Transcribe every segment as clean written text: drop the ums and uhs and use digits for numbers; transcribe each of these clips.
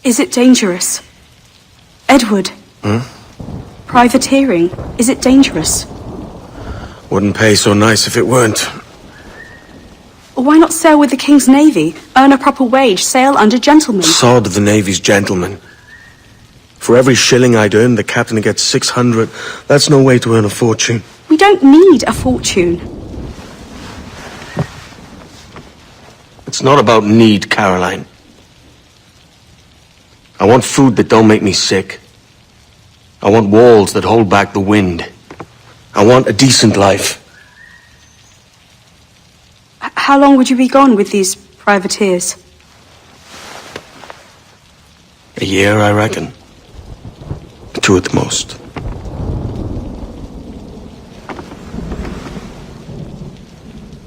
Is it dangerous? Edward? Privateering, is it dangerous? Wouldn't pay so nice if it weren't. Why not sail with the King's Navy? Earn a proper wage, sail under gentlemen. Sod the Navy's gentlemen. For every shilling I'd earn, the captain gets 600. That's no way to earn a fortune. We don't need a fortune. It's not about need, Caroline. I want food that don't make me sick. I want walls that hold back the wind. I want a decent life. How long would you be gone with these privateers? A year, I reckon. 2 at the most.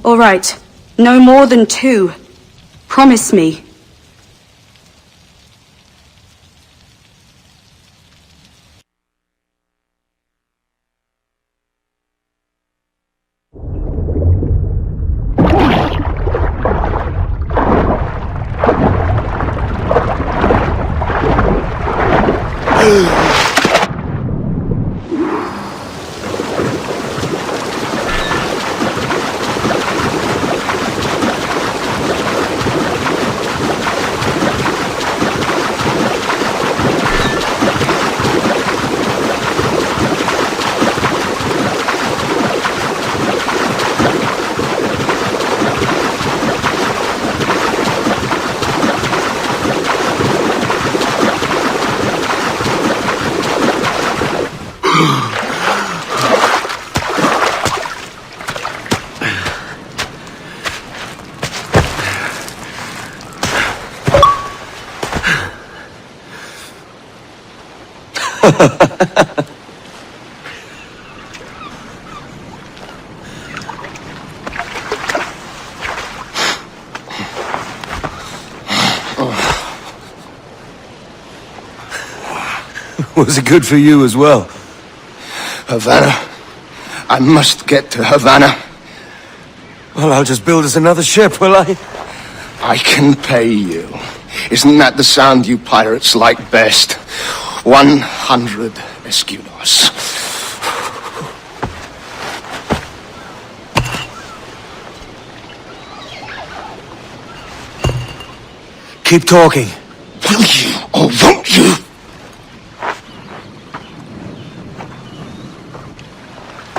All right. No more than 2. Promise me. Was it good for you as well? Havana. I must get to Havana. Well, I'll just build us another ship, will I? I can pay you. Isn't that the sound you pirates like best? 100 escudos. Keep talking. Will you or won't you?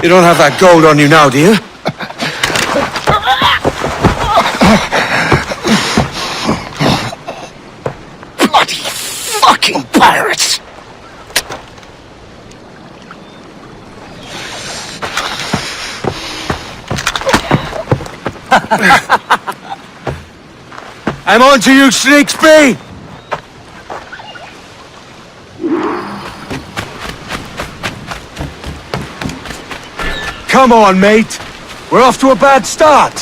You don't have that gold on you now, do you? Bloody fucking pirates! I'm on to you, Snakesby! Come on, mate. We're off to a bad start.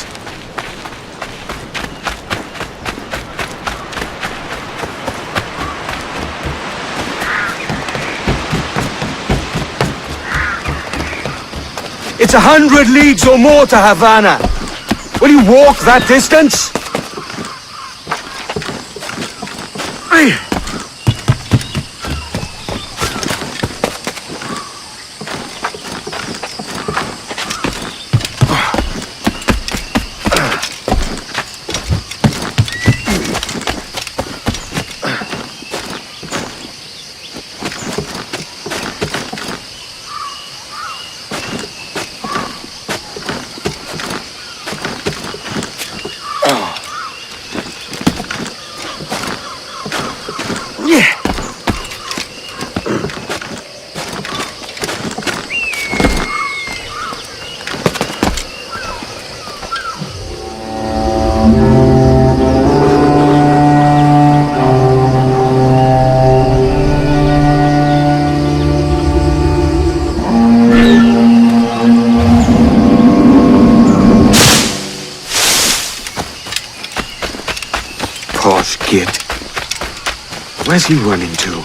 It's 100 leagues or more to Havana. Will you walk that distance? Posh git. Where's he running to?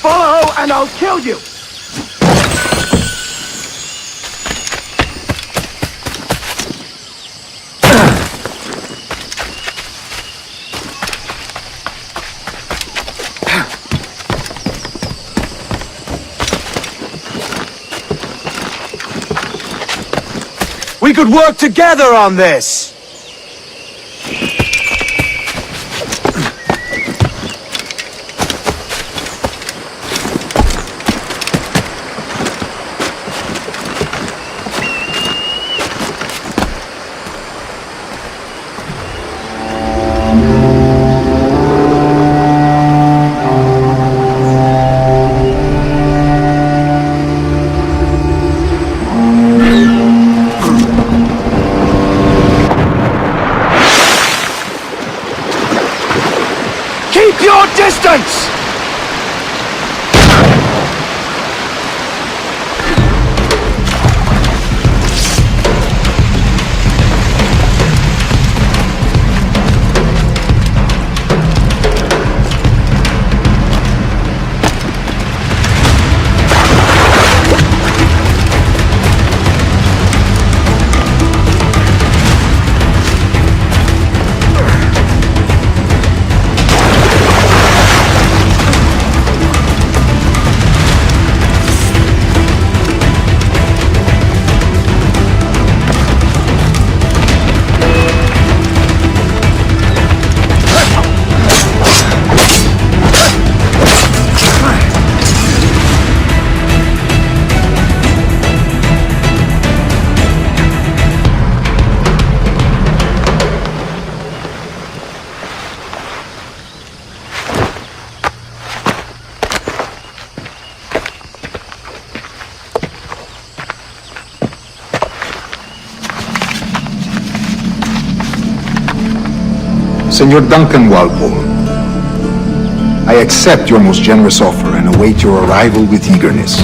Follow and I'll kill you! We could work together on this! Keep your distance! Senor Duncan Walpole, I accept your most generous offer and await your arrival with eagerness.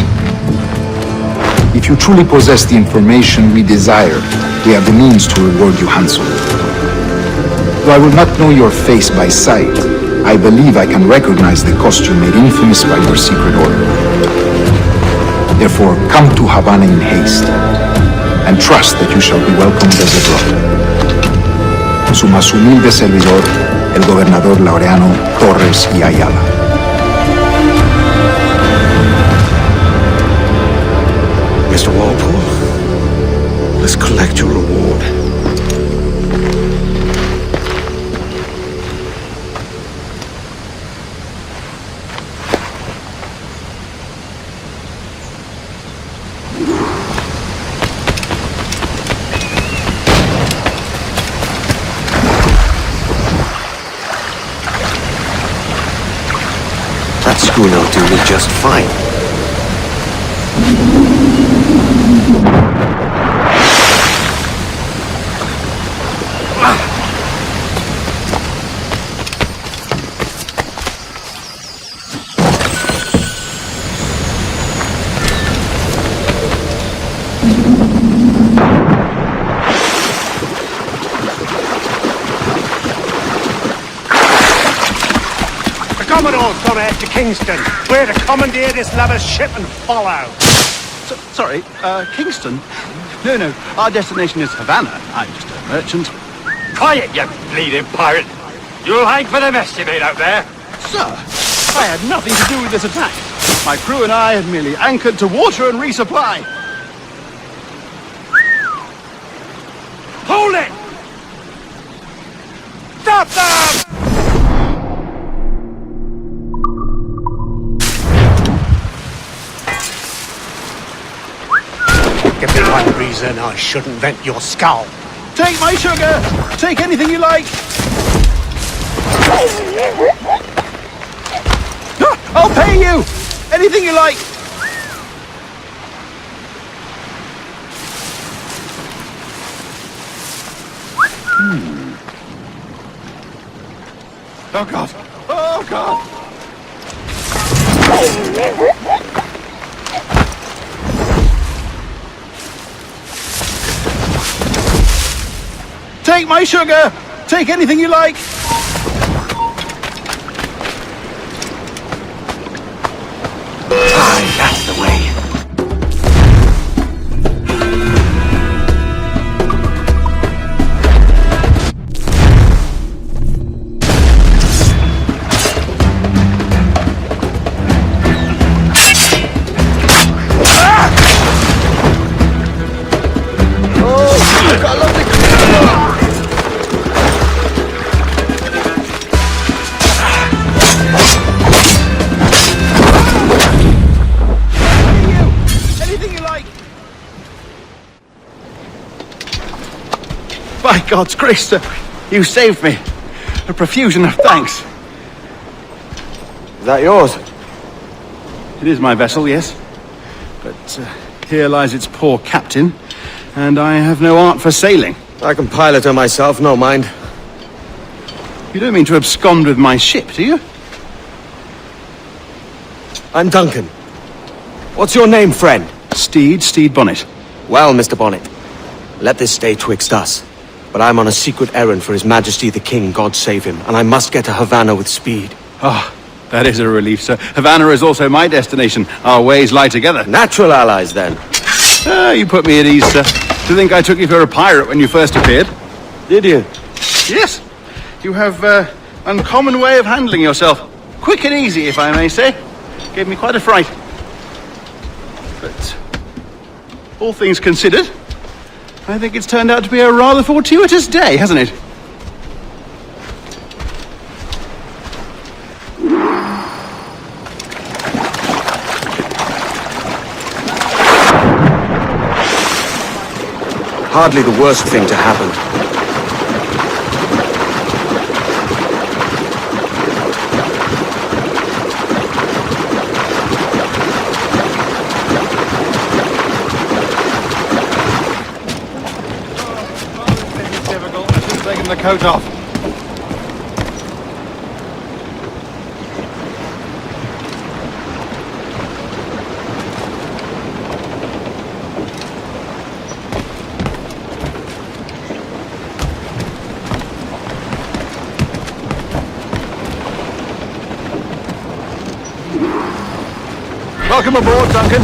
If you truly possess the information we desire, we have the means to reward you handsomely. Though I will not know your face by sight, I believe I can recognize the costume made infamous by your secret order. Therefore, come to Havana in haste, and trust that you shall be welcomed as a brother. Su más humilde servidor, el gobernador Laureano Torres y Ayala. Mr. Walpole, let's collect your reward. That schooner will do me just fine. Commodore's gone out to Kingston. We're to commandeer this lover's ship and follow. Sorry, Kingston? No, our destination is Havana. I'm just a merchant. Quiet, you bleeding pirate. You'll hang for the mess you made out there. Sir, I had nothing to do with this attack. My crew and I had merely anchored to water and resupply. Hold it! Stop them! Give me one reason I shouldn't vent your skull. Take my sugar! Take anything you like! I'll pay you! Anything you like! Oh God! Oh God! Take my sugar! Take anything you like! Aye, that's the way. Oh, God's grace, sir. You saved me. A profusion of thanks. Is that yours? It is my vessel, yes. But here lies its poor captain, and I have no art for sailing. I can pilot her myself, no mind. You don't mean to abscond with my ship, do you? I'm Duncan. What's your name, friend? Steed Bonnet. Well, Mr. Bonnet, let this stay twixt us. But I'm on a secret errand for His Majesty the King, God save him, and I must get to Havana with speed. Ah, that is a relief, sir. Havana is also my destination. Our ways lie together. Natural allies, then. Ah, you put me at ease, sir. To think I took you for a pirate when you first appeared. Did you? Yes. You have uncommon way of handling yourself. Quick and easy, if I may say. Gave me quite a fright. But all things considered, I think it's turned out to be a rather fortuitous day, hasn't it? Hardly the worst thing to happen. Difficult. I should have taken the coat off. Welcome aboard, Duncan.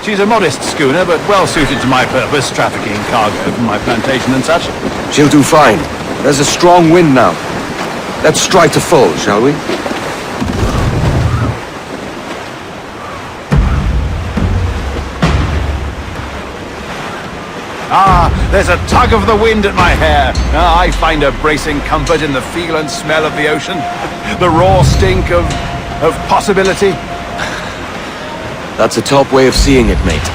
She's a modest schooner, but well suited to my purpose, trafficking cargo from my plantation and such. She'll do fine. There's a strong wind now. Let's strike to full, shall we? Ah, there's a tug of the wind at my hair. Ah, I find a bracing comfort in the feel and smell of the ocean. The raw stink of possibility. That's a top way of seeing it, mate.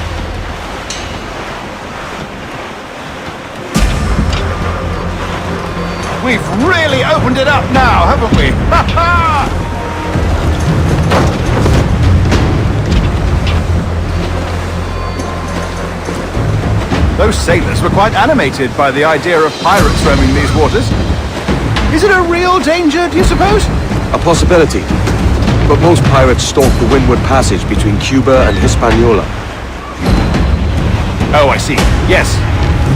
We've really opened it up now, haven't we? Ha ha! Those sailors were quite animated by the idea of pirates roaming these waters. Is it a real danger, do you suppose? A possibility. But most pirates stalk the windward passage between Cuba and Hispaniola. Oh, I see. Yes,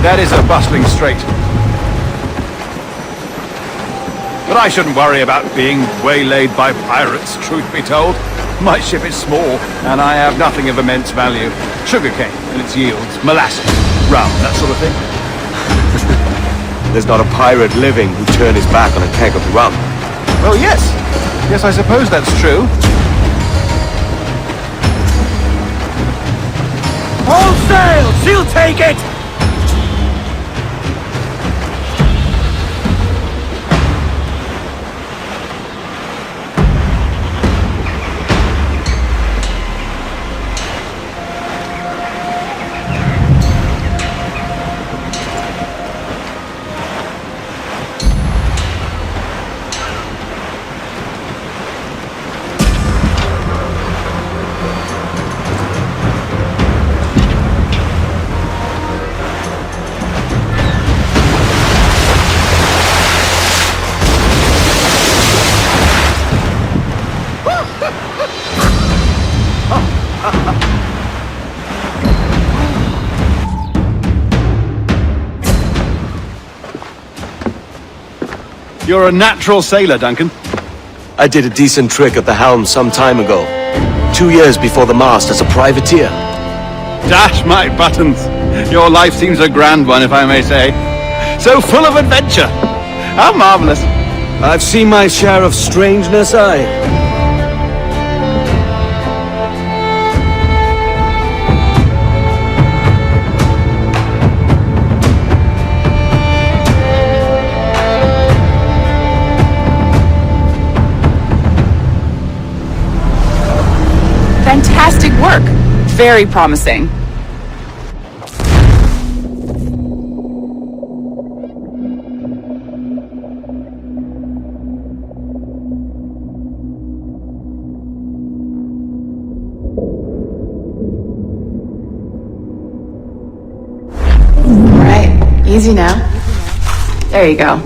that is a bustling strait. But I shouldn't worry about being waylaid by pirates, truth be told. My ship is small, and I have nothing of immense value. Sugarcane and its yields, molasses, rum, that sort of thing. There's not a pirate living who'd turn his back on a keg of rum. Well, yes. Yes, I suppose that's true. All sail! She'll take it! You're a natural sailor, Duncan. I did a decent trick at the helm some time ago. 2 years before the mast as a privateer. Dash my buttons. Your life seems a grand one, if I may say. So full of adventure. How marvelous. I've seen my share of strangeness, aye. Fantastic work. Very promising. Easy now. There you go.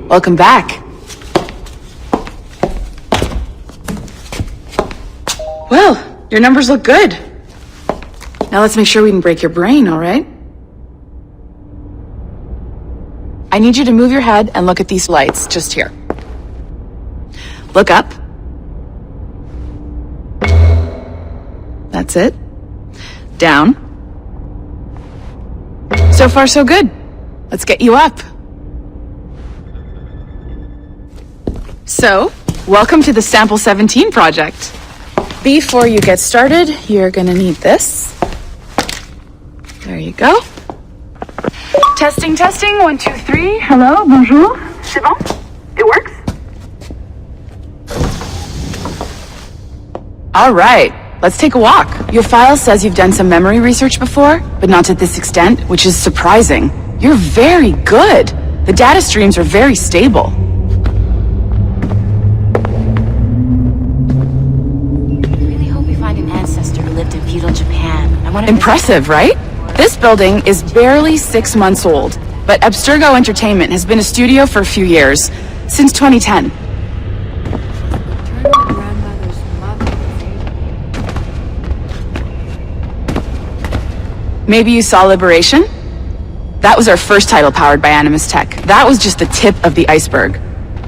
Welcome back. Well, your numbers look good. Now let's make sure we didn't break your brain, all right? I need you to move your head and look at these lights just here. Look up. That's it. Down. So far, so good. Let's get you up. So, welcome to the Sample 17 project. Before you get started, you're gonna need this. There you go. Testing, 1, 2, 3. Hello, bonjour. C'est bon? It works? All right, let's take a walk. Your file says you've done some memory research before, but not to this extent, which is surprising. You're very good. The data streams are very stable. Feudal Japan. Impressive, right? This building is barely 6 months old, but Abstergo Entertainment has been a studio for a few years, since 2010. Maybe you saw Liberation? That was our first title powered by Animus Tech. That was just the tip of the iceberg.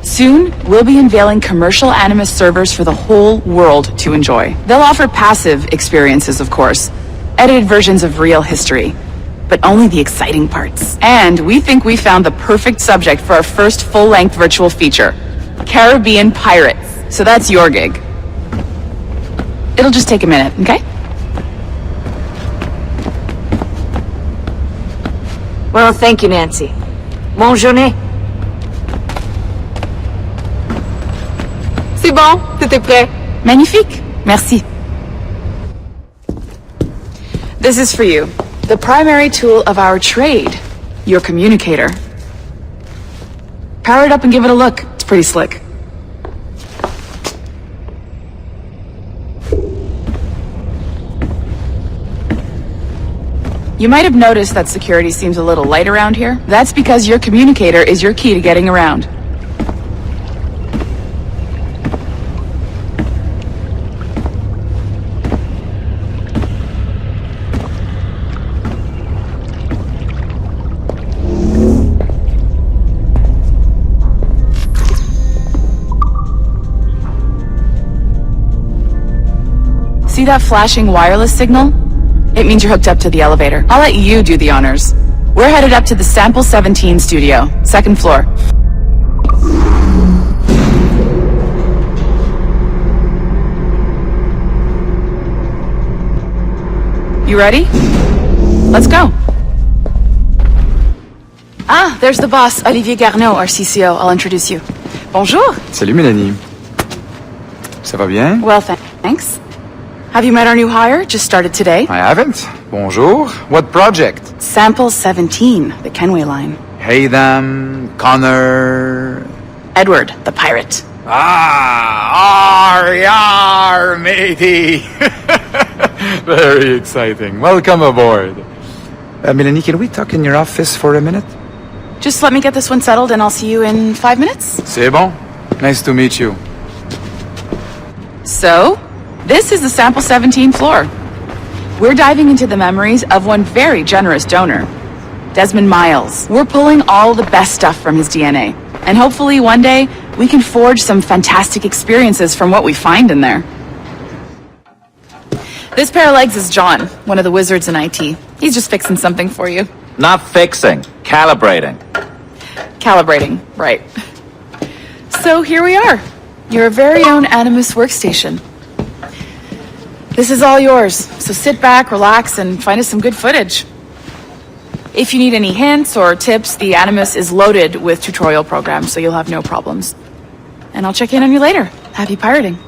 Soon, we'll be unveiling commercial Animus servers for the whole world to enjoy. They'll offer passive experiences, of course, edited versions of real history, but only the exciting parts. And we think we found the perfect subject for our first full-length virtual feature, Caribbean Pirates. So that's your gig. It'll just take a minute, okay? Well, thank you, Nancy. Bonne journée. C'est bon, tout est prêt. Magnifique. Merci. This is for you. The primary tool of our trade. Your communicator. Power it up and give it a look. It's pretty slick. You might have noticed that security seems a little light around here. That's because your communicator is your key to getting around. See that flashing wireless signal? It means you're hooked up to the elevator. I'll let you do the honors. We're headed up to the Sample 17 studio, 2nd floor. You ready? Let's go. Ah, there's the boss, Olivier Garneau, our CCO. I'll introduce you. Bonjour. Salut Mélanie. Ça va bien? Well, thanks. Have you met our new hire? Just started today. I haven't. Bonjour. What project? Sample 17, the Kenway line. Haytham, Connor... Edward, the pirate. Ah! Yar, matey! Very exciting. Welcome aboard. Mélanie, can we talk in your office for a minute? Just let me get this one settled and I'll see you in 5 minutes. C'est bon. Nice to meet you. So, this is the Sample 17 floor. We're diving into the memories of one very generous donor, Desmond Miles. We're pulling all the best stuff from his DNA. And hopefully one day, we can forge some fantastic experiences from what we find in there. This pair of legs is John, one of the wizards in IT. He's just fixing something for you. Not fixing, calibrating. Calibrating, right. So here we are, your very own Animus workstation. This is all yours, so sit back, relax, and find us some good footage. If you need any hints or tips, the Animus is loaded with tutorial programs, so you'll have no problems. And I'll check in on you later. Happy pirating.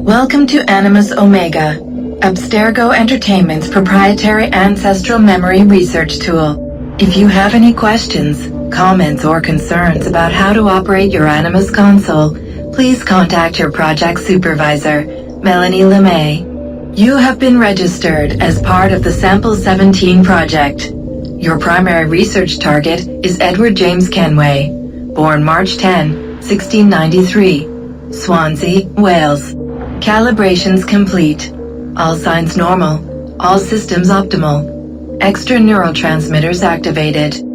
Welcome to Animus Omega, Abstergo Entertainment's proprietary ancestral memory research tool. If you have any questions, comments, or concerns about how to operate your Animus console, please contact your project supervisor. Melanie LeMay. You have been registered as part of the Sample 17 project. Your primary research target is Edward James Kenway, born March 10, 1693, Swansea, Wales. Calibrations complete. All signs normal. All systems optimal. Extra neurotransmitters activated.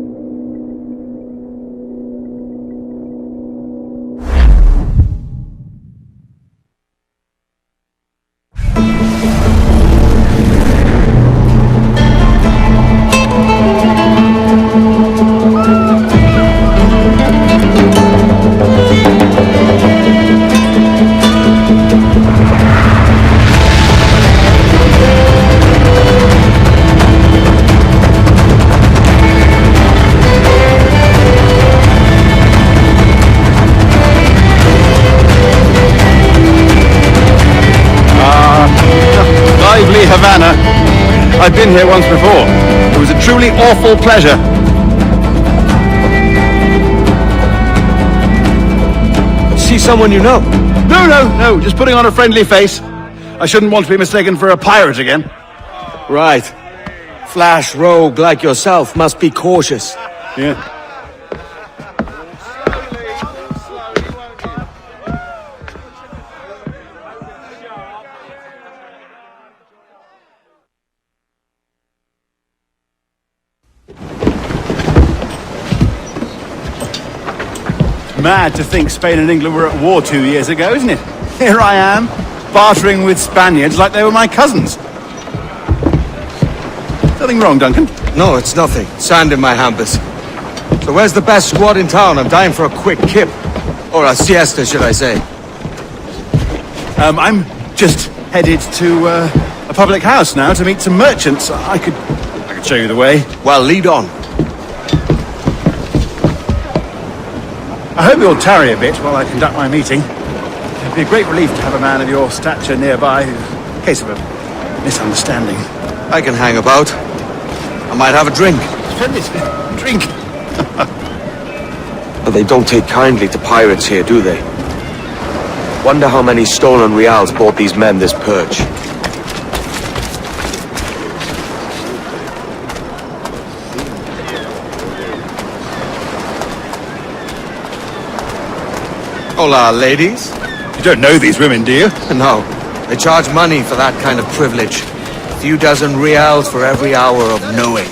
Havana. I've been here once before. It was a truly awful pleasure. See someone you know? No, just putting on a friendly face. I shouldn't want to be mistaken for a pirate again. Right. Flash rogue like yourself must be cautious. Yeah. Mad to think Spain and England were at war 2 years ago, isn't it? Here I am, bartering with Spaniards like they were my cousins. Nothing wrong, Duncan? No, it's nothing. Sand in my hampers. So where's the best squad in town? I'm dying for a quick kip. Or a siesta, should I say. I'm just headed to a public house now to meet some merchants. I could show you the way. Well, lead on. I hope you'll tarry a bit while I conduct my meeting. It'd be a great relief to have a man of your stature nearby in case of a misunderstanding. I can hang about. I might have a drink. Splendid. Drink. But they don't take kindly to pirates here, do they? Wonder how many stolen reals bought these men this perch. Hola, ladies. You don't know these women, do you? No. They charge money for that kind of privilege. A few dozen reals for every hour of knowing.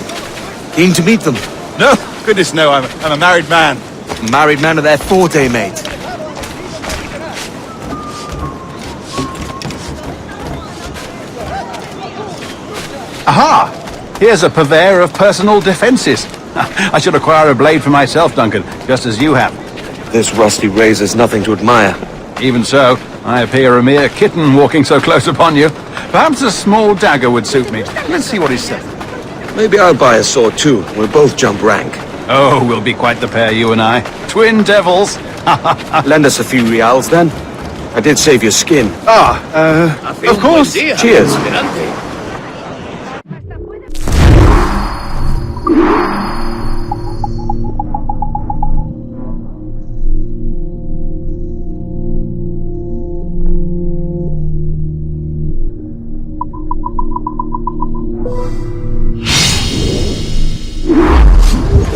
Keen to meet them? No, goodness no, I'm a married man. A married man of their forte, mate. Aha! Here's a purveyor of personal defences. I should acquire a blade for myself, Duncan, just as you have. This rusty razor's nothing to admire. Even so, I appear a mere kitten walking so close upon you. Perhaps a small dagger would suit me. Let's see what he says. Maybe I'll buy a sword too. We'll both jump rank. Oh, we'll be quite the pair, you and I. Twin devils. Lend us a few reals, then. I did save your skin. Of course. Cheers.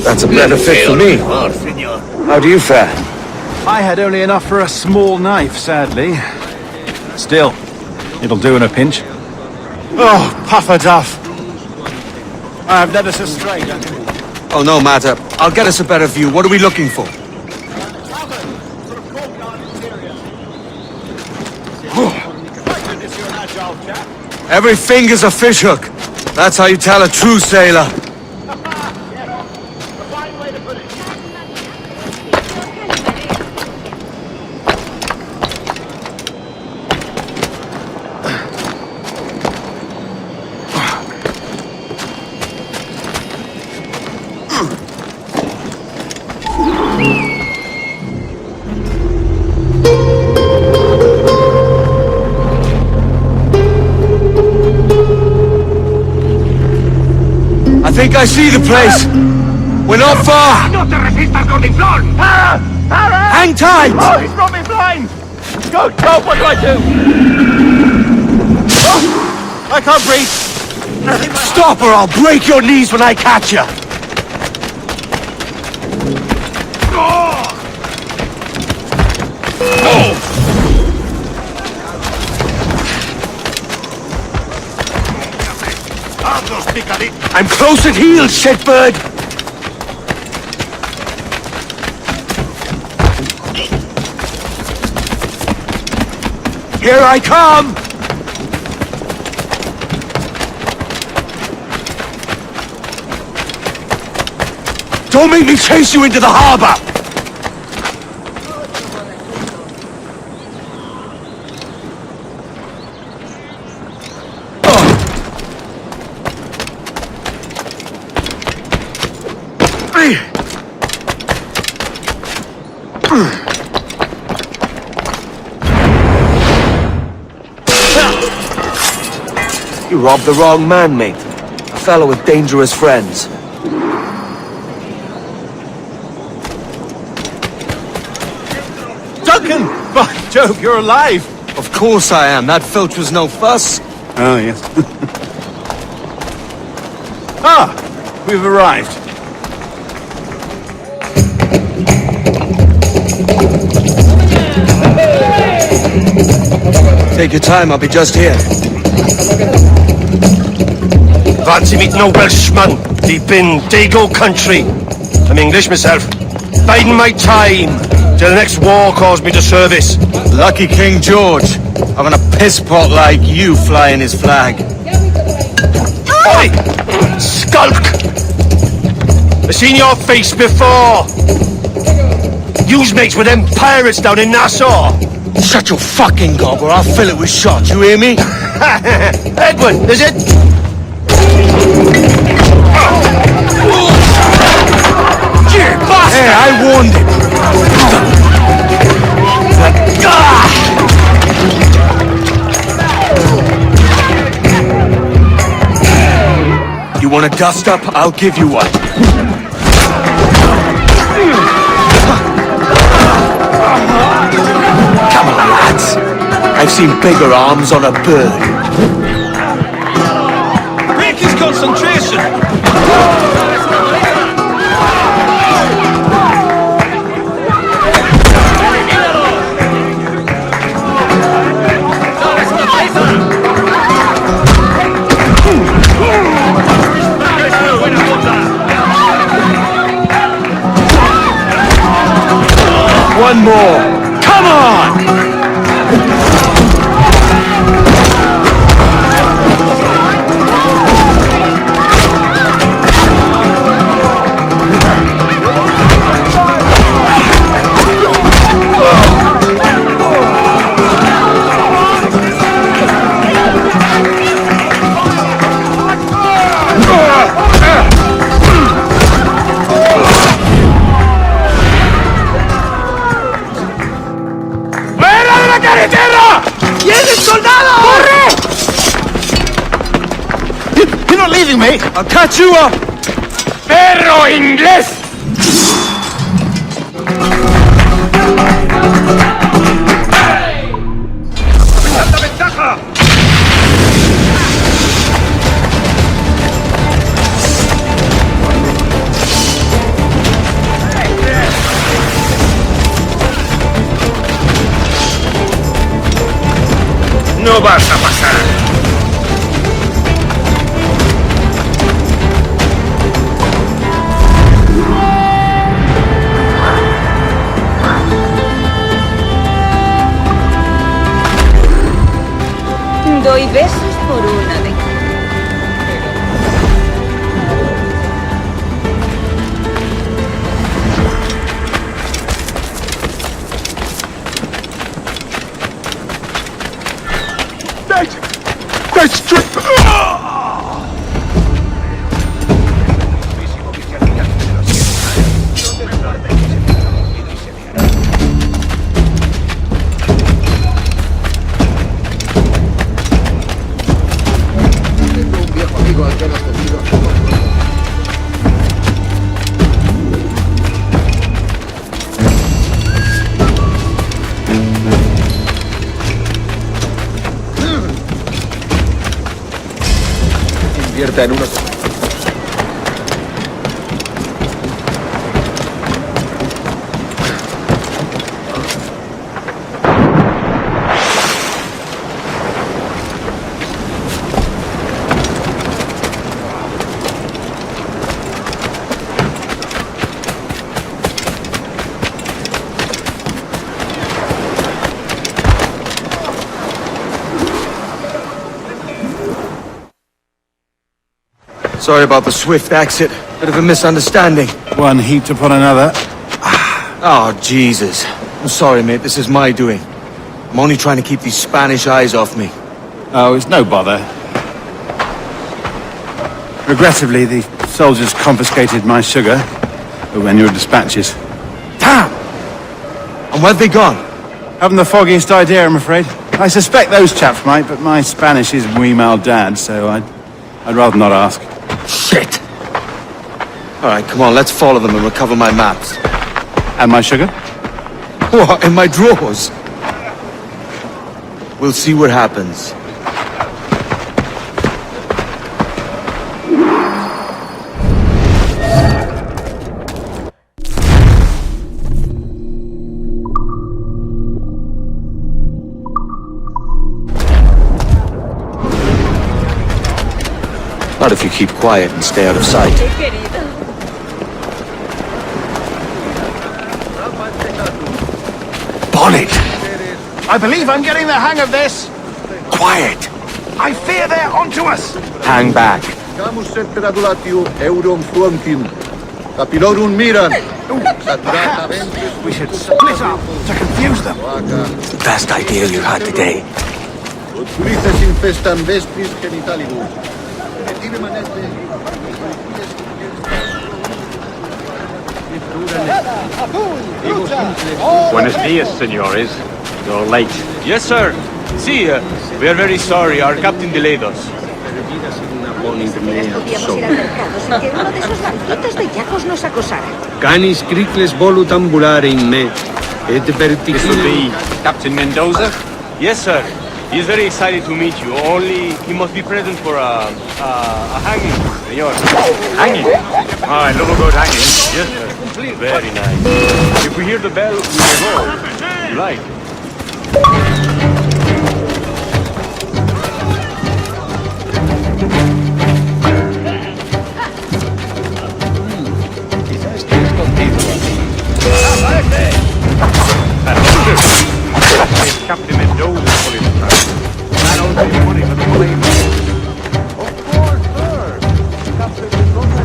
That's a better fit for me. How do you fare? I had only enough for a small knife, sadly. Still, it'll do in a pinch. Oh, puffer duff. I have led us astray, Duncan. Oh, no matter. I'll get us a better view. What are we looking for? Every finger's a fishhook. That's how you tell a true sailor. I think I see the place. We're not far. ¡No te resistas, gordinflón! Hang tight! Oh, he's brought me blind! Go, what do I do? Oh, I can't breathe. Stop or I'll break your knees when I catch you! I'm close at heel, shitbird! Here I come! Don't make me chase you into the harbor! You robbed the wrong man, mate. A fellow with dangerous friends. Duncan! By Jove, you're alive! Of course I am. That filch was no fuss. Oh, yes. Ah! We've arrived. Take your time, I'll be just here. Fancy meeting no Welshman deep in Dago country. I'm English myself. Biding my time till the next war calls me to service. Lucky King George, having a pisspot like you flying his flag. Oi! Skulk! I've seen your face before. You's mates with them pirates down in Nassau. Shut your fucking gob or I'll fill it with shot, you hear me? Edward, is it? You bastard! Hey, I warned him. You want a dust up? I'll give you one. Come on, lads. I've seen bigger arms on a bird. Break his concentration! One more. Come on! You're not leaving me! I'll catch you up! Perro inglés! No vas a pasar. Doy besos por una de... convierta en uno... Sorry about the swift exit. Bit of a misunderstanding. One heaped upon another. Oh, Jesus. I'm sorry, mate. This is my doing. I'm only trying to keep these Spanish eyes off me. Oh, it's no bother. Regrettably, the soldiers confiscated my sugar when your dispatches. Damn! And where've they gone? Haven't the foggiest idea, I'm afraid. I suspect those chaps might, but my Spanish is muy mal dad, so I'd rather not ask. Shit! Alright, come on, let's follow them and recover my maps. And my sugar? What, in my drawers? We'll see what happens. Not if you keep quiet and stay out of sight. Bonnet! I believe I'm getting the hang of this. Quiet! I fear they're onto us. Hang back. We should split up to confuse them. The best idea you had today. Buenos dias, senores. You're late. Yes, sir. See, we are very sorry. Our captain delayed us. Canis cricles volut ambulare in me. Et This will be Captain Mendoza? Yes, sir. He is very excited to meet you. Only he must be present for a hanging, senor. Hanging? Oh, I love a good hanging. Yes, sir. Very nice. If we hear the bell, we will go. You like? Captain Mendoza for his time. I don't pay money for the plane. Of course, sir. Captain Mendoza.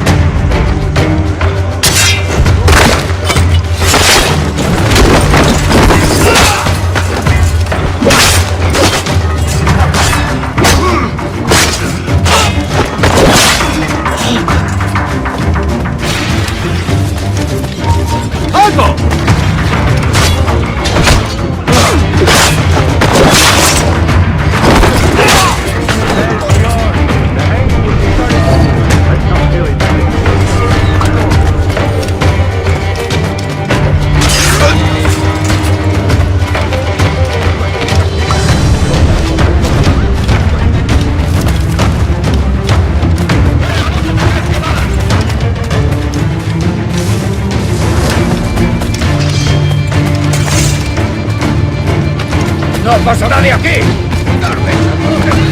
¡No pasa nadie aquí!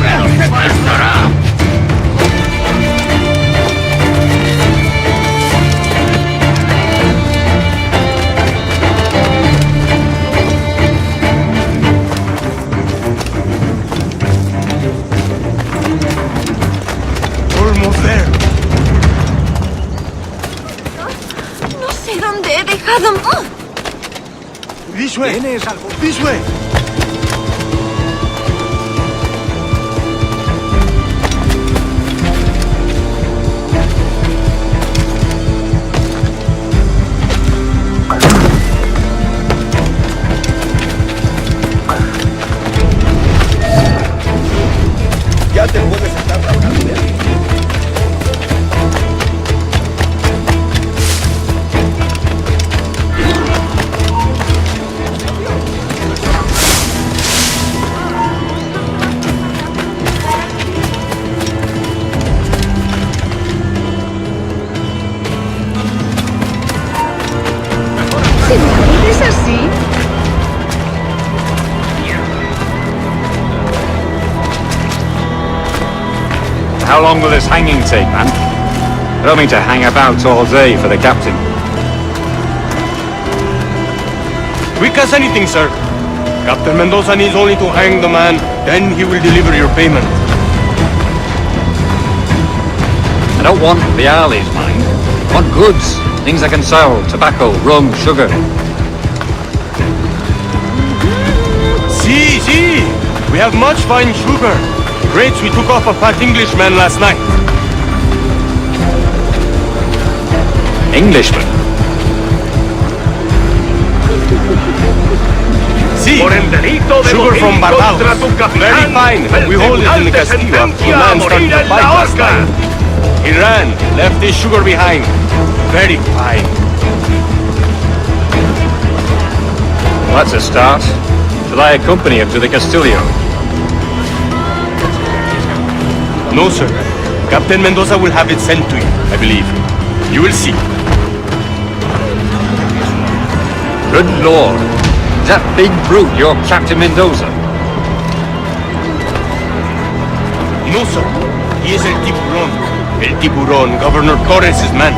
¡Pero se pasará! Almost there. No sé dónde he dejado... This way. This way. Ya te puedes estar trabajando de aquí. ¿Se me dices así? How long will this hanging take, man? I don't mean to hang about all day for the captain. Quick as anything, sir. Captain Mendoza needs only to hang the man, then he will deliver your payment. I don't want the Arleys, mind. I want goods. Things I can sell. Tobacco, rum, sugar. See! We have much fine sugar. Rates we took off a fat Englishman last night. Englishman? See, sugar from Barbados. Very fine. We hold it in the Castillo after the man started to fight last night. He ran, left his sugar behind. Very fine. Well, that's a start. Shall I accompany him to the Castillo? No, sir. Captain Mendoza will have it sent to you, I believe. You will see. Good lord. Is that big brute your Captain Mendoza? No, sir. He is El Tiburón. El Tiburón, Governor Torres' man.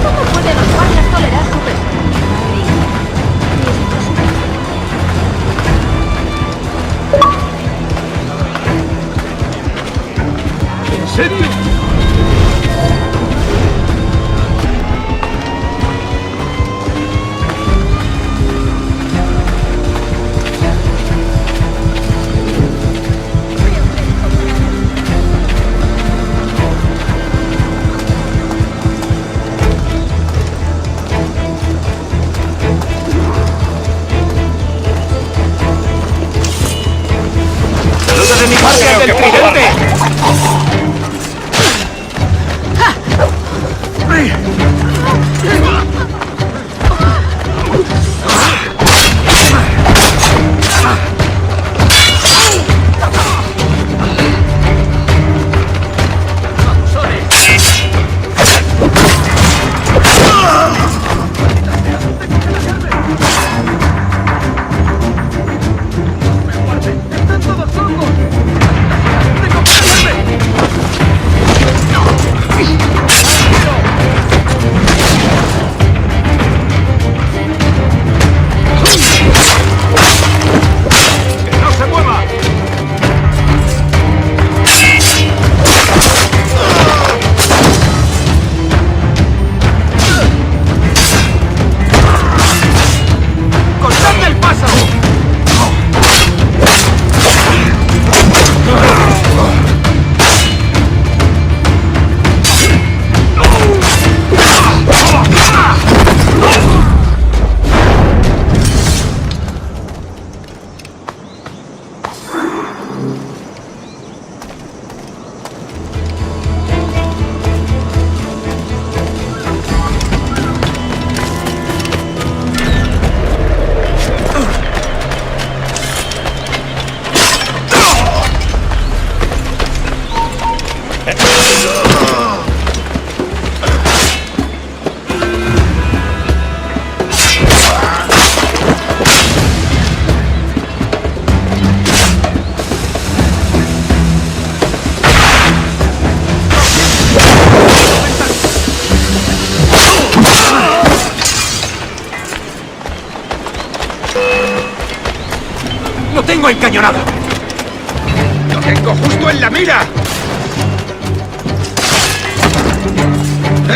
¿Cómo pueden los guardias tolerar su presencia? ¿En serio? ¡Saludos de mi parte al del tridente! ¡Lo tengo encañonado! ¡Lo tengo justo en la mira!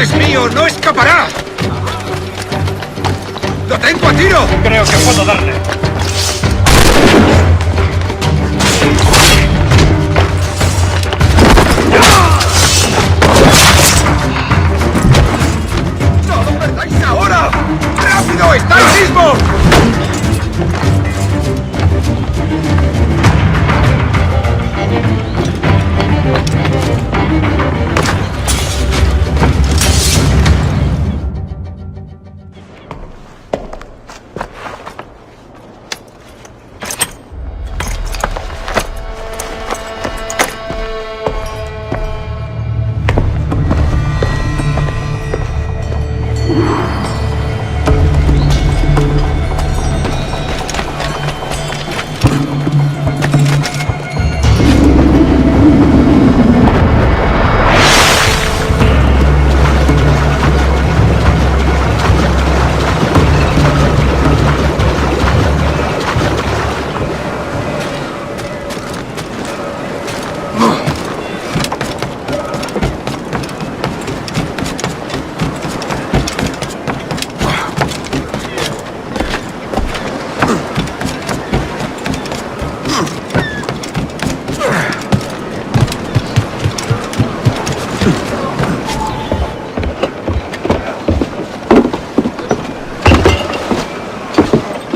¡Es mío! ¡No escapará! ¡Lo tengo a tiro! Creo que puedo darle. ¡No lo perdáis ahora! ¡Rápido! ¡Está ahí mismo!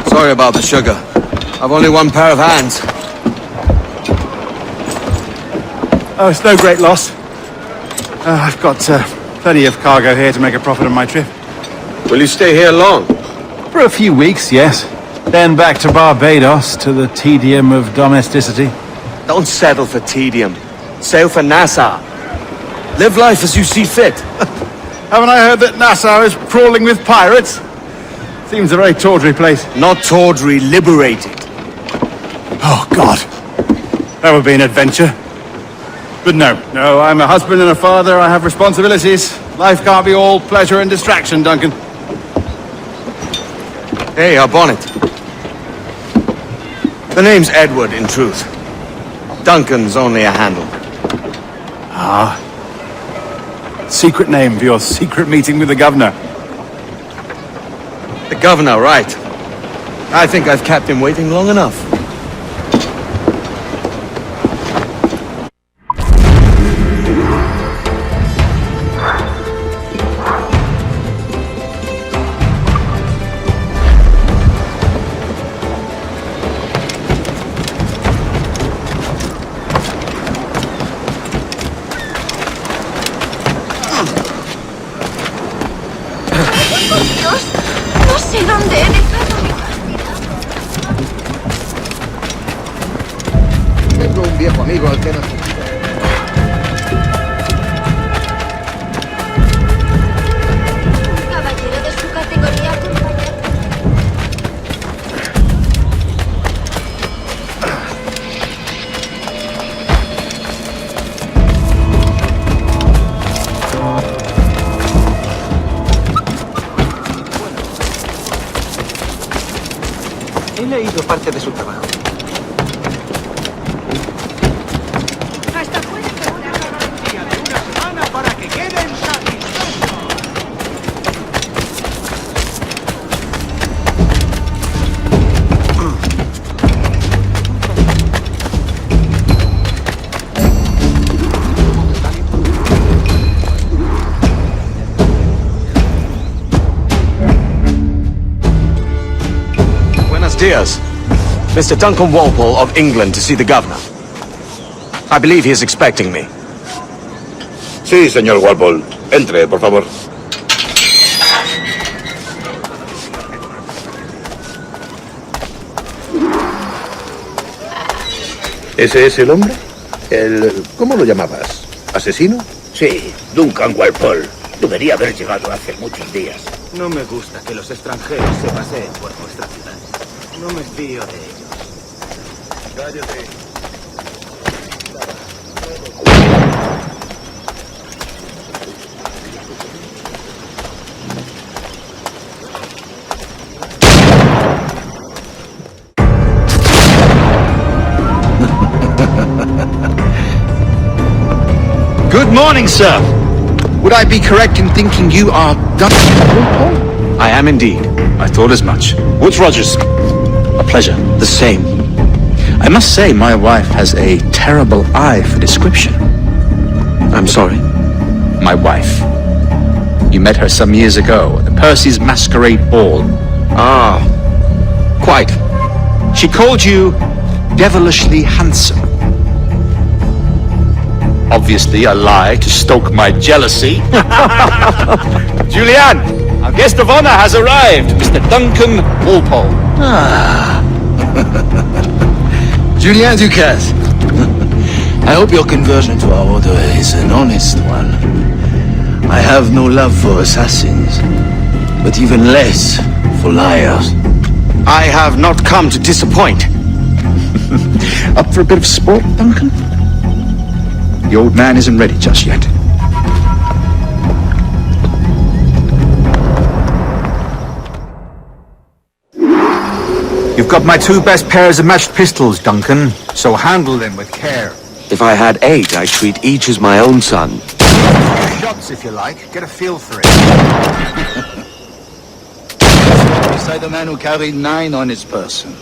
Sorry about the sugar. I've only one pair of hands. Oh, it's no great loss. I've got plenty of cargo here to make a profit on my trip. Will you stay here long? For a few weeks, yes. Then back to Barbados, to the tedium of domesticity. Don't settle for tedium. Sail for Nassau. Live life as you see fit. Haven't I heard that Nassau is crawling with pirates? Seems a very tawdry place. Not tawdry, liberated. Oh, God. That would be an adventure. But no, I'm a husband and a father. I have responsibilities. Life can't be all pleasure and distraction, Duncan. Hey, our bonnet. The name's Edward, in truth. Duncan's only a handle. Ah. Secret name for your secret meeting with the governor. The governor, right. I think I've kept him waiting long enough. Dios, no sé dónde he dejado mi Tengo un viejo amigo al que no... caballero de su categoría, compañero. He leído parte de su trabajo. Hasta puede que una garantía de una semana para que queden satisfechos. Buenos dias. Mr. Duncan Walpole of England to see the governor. I believe he is expecting me. Sí, señor Walpole. Entre, por favor. ¿Ese es el hombre? ¿Cómo lo llamabas? ¿Asesino? Sí, Duncan Walpole. Debería haber llegado hace muchos días. No me gusta que los extranjeros se paseen por nuestra ciudad. No me fío de ellos. Cállate. Good morning, sir. Would I be correct in thinking you are Duncan Walpole? I am indeed. I thought as much. Woods Rogers. A pleasure. The same. I must say, my wife has a terrible eye for description. I'm sorry. My wife. You met her some years ago at the Percy's Masquerade Ball. Ah, quite. She called you devilishly handsome. Obviously a lie to stoke my jealousy. Julianne, our guest of honor has arrived, Mr. Duncan Walpole. Julien Ducasse. I hope your conversion to our order is an honest one. I have no love for assassins, but even less for liars. I have not come to disappoint. Up for a bit of sport, Duncan? The old man isn't ready just yet. You've got my two best pairs of matched pistols, Duncan, so handle them with care. If I had 8, I'd treat each as my own son. Shots, if you like. Get a feel for it. Beside a man who carried 9 on his person.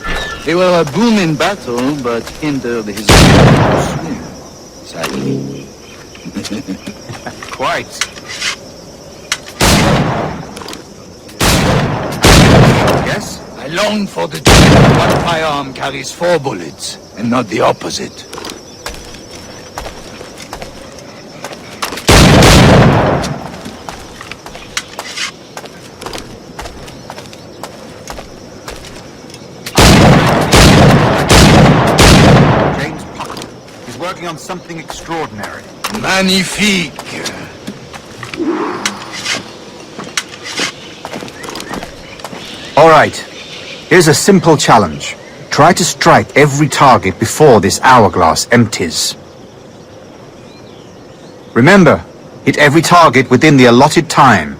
They were a boom in battle, but hindered his swim. Sadly. Quite. Yes, I long for the day when one firearm carries 4 bullets, and not the opposite. James Puckle. He's working on something extraordinary. Magnifique! All right. Here's a simple challenge. Try to strike every target before this hourglass empties. Remember, hit every target within the allotted time.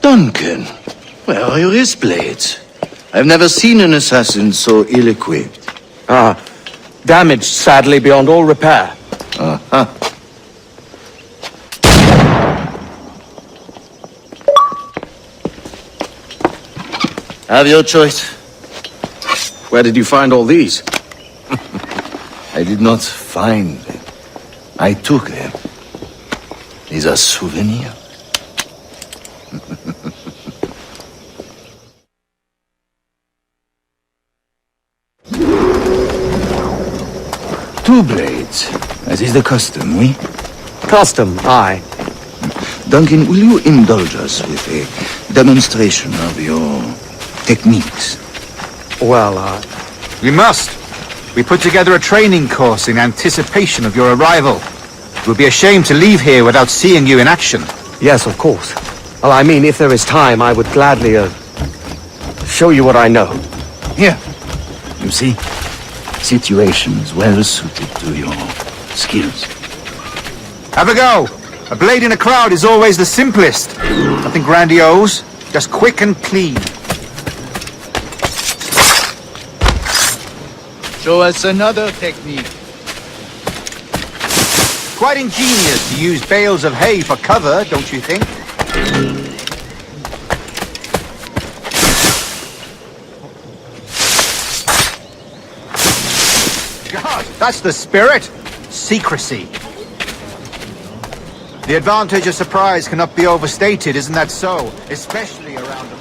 Duncan, where are your wrist blades? I've never seen an assassin so ill-equipped. Ah, damaged sadly beyond all repair. Uh-huh. Have your choice. Where did you find all these? I did not find them. I took them. These are souvenirs. Two blades, as is the custom, oui? Custom, aye. Duncan, will you indulge us with a demonstration of your techniques? Well, We must. We put together a training course in anticipation of your arrival. It would be a shame to leave here without seeing you in action. Yes, of course. Well, I mean, if there is time, I would gladly, show you what I know. Here. You see? Situations well suited to your skills. Have a go. A blade in a crowd is always the simplest. Nothing grandiose, just quick and clean. Show us another technique. Quite ingenious to use bales of hay for cover, don't you think? God, that's the spirit. Secrecy. The advantage of surprise cannot be overstated, isn't that so? Especially around a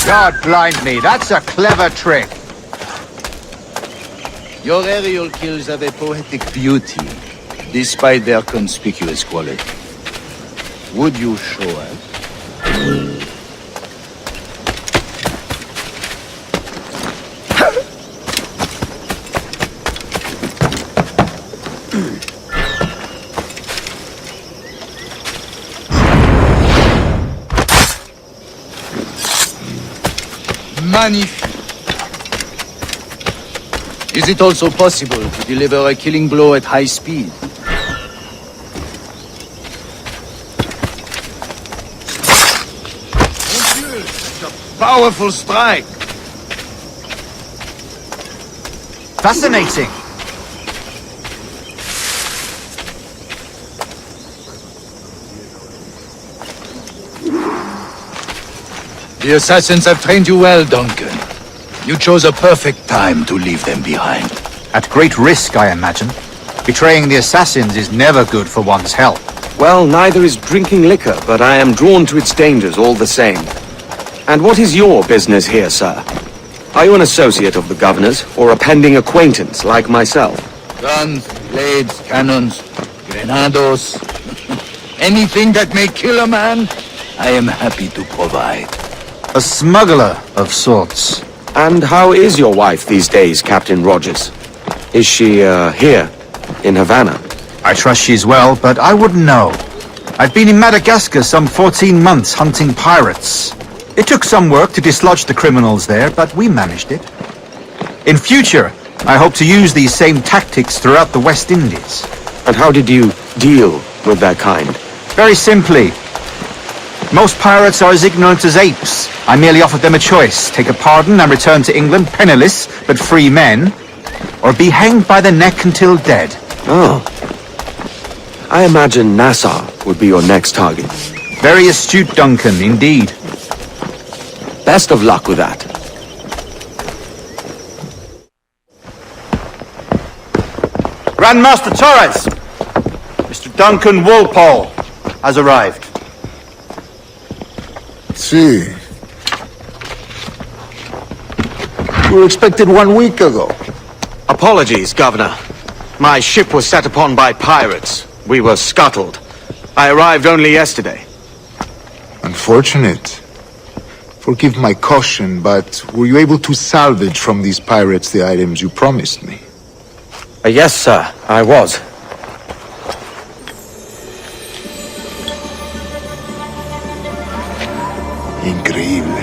God blind me, that's a clever trick. Your aerial kills have a poetic beauty, despite their conspicuous quality. Would you show us? Magnifique. Is it also possible to deliver a killing blow at high speed? Powerful strike. Fascinating. The assassins have trained you well, Duncan. You chose a perfect time to leave them behind. At great risk, I imagine. Betraying the assassins is never good for one's health. Well, neither is drinking liquor, but I am drawn to its dangers all the same. And what is your business here, sir? Are you an associate of the governor's, or a pending acquaintance like myself? Guns, blades, cannons, grenados. Anything that may kill a man, I am happy to provide. A smuggler of sorts. And how is your wife these days, Captain Rogers? Is she, here, in Havana? I trust she's well, but I wouldn't know. I've been in Madagascar some 14 months hunting pirates. It took some work to dislodge the criminals there, but we managed it. In future, I hope to use these same tactics throughout the West Indies. And how did you deal with that kind? Very simply. Most pirates are as ignorant as apes. I merely offered them a choice. Take a pardon and return to England penniless, but free men, or be hanged by the neck until dead. Oh. I imagine Nassau would be your next target. Very astute, Duncan, indeed. Best of luck with that. Grandmaster Torres! Mr. Duncan Walpole has arrived. See. You were expected 1 week ago. Apologies, Governor. My ship was set upon by pirates. We were scuttled. I arrived only yesterday. Unfortunate. Forgive my caution, but were you able to salvage from these pirates the items you promised me? Yes, sir, I was. Increíble.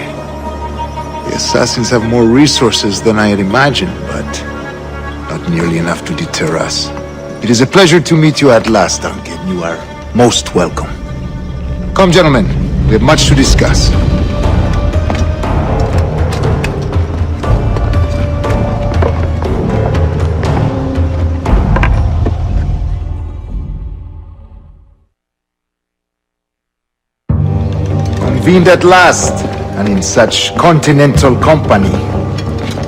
The assassins have more resources than I had imagined, but not nearly enough to deter us. It is a pleasure to meet you at last, Duncan. You are most welcome. Come, gentlemen. We have much to discuss. Convened at last, and in such continental company.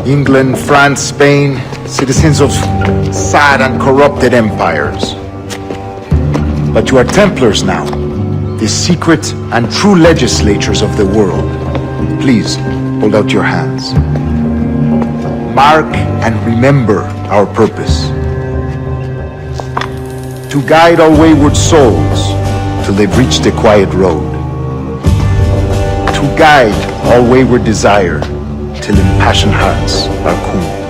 England, France, Spain, citizens of sad and corrupted empires. But you are Templars now, the secret and true legislators of the world. Please, hold out your hands. Mark and remember our purpose. To guide all wayward souls till they've reached the quiet road. To guide all wayward desire till impassioned hearts are cooled.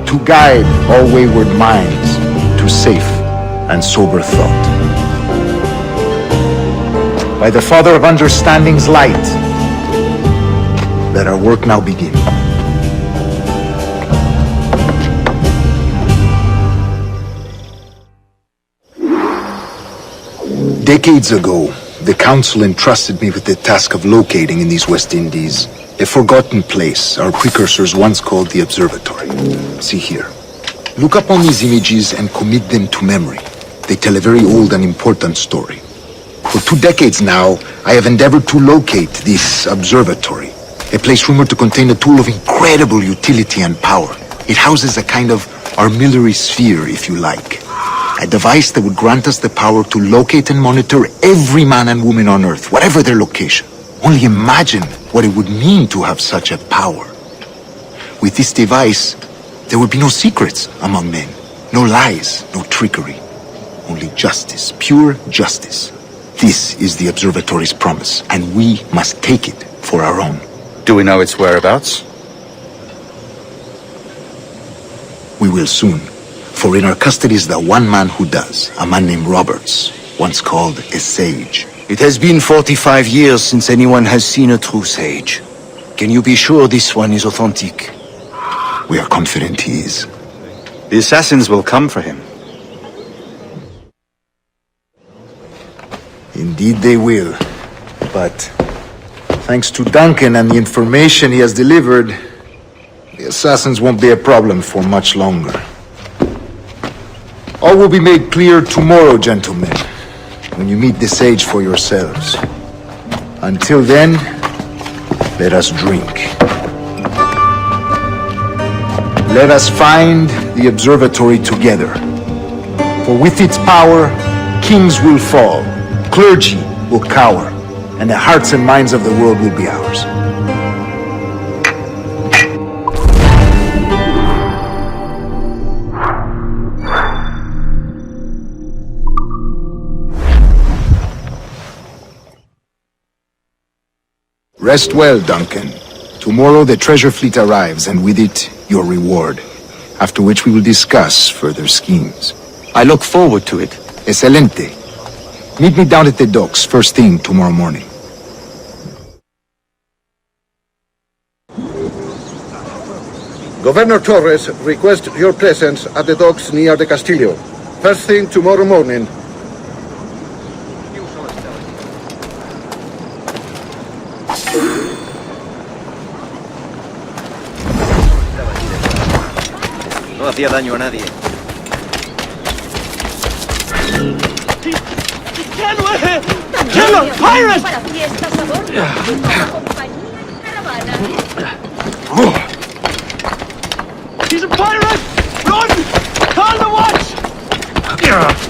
To guide all wayward minds to safe and sober thought. By the Father of Understanding's light, let our work now begin. Decades ago, the Council entrusted me with the task of locating in these West Indies a forgotten place our precursors once called the Observatory. See here. Look upon these images and commit them to memory. They tell a very old and important story. For 2 decades now, I have endeavored to locate this observatory, a place rumored to contain a tool of incredible utility and power. It houses a kind of armillary sphere, if you like. A device that would grant us the power to locate and monitor every man and woman on Earth, whatever their location. Only imagine what it would mean to have such a power. With this device, there would be no secrets among men, no lies, no trickery. Only justice, pure justice. This is the Observatory's promise, and we must take it for our own. Do we know its whereabouts? We will soon. For in our custody is the one man who does, a man named Roberts, once called a sage. It has been 45 years since anyone has seen a true sage. Can you be sure this one is authentic? We are confident he is. The assassins will come for him. Indeed they will. But thanks to Duncan and the information he has delivered, the assassins won't be a problem for much longer. All will be made clear tomorrow, gentlemen, when you meet the sage for yourselves. Until then, let us drink. Let us find the observatory together. For with its power, kings will fall, clergy will cower, and the hearts and minds of the world will be ours. Rest well, Duncan. Tomorrow the treasure fleet arrives, and with it, your reward. After which we will discuss further schemes. I look forward to it. Excelente. Meet me down at the docks first thing tomorrow morning. Governor Torres requests your presence at the docks near the Castillo. First thing tomorrow morning. No hacía daño a nadie. ¡Kenway! ¡Pirate! He's a pirate! Run! Call the watch!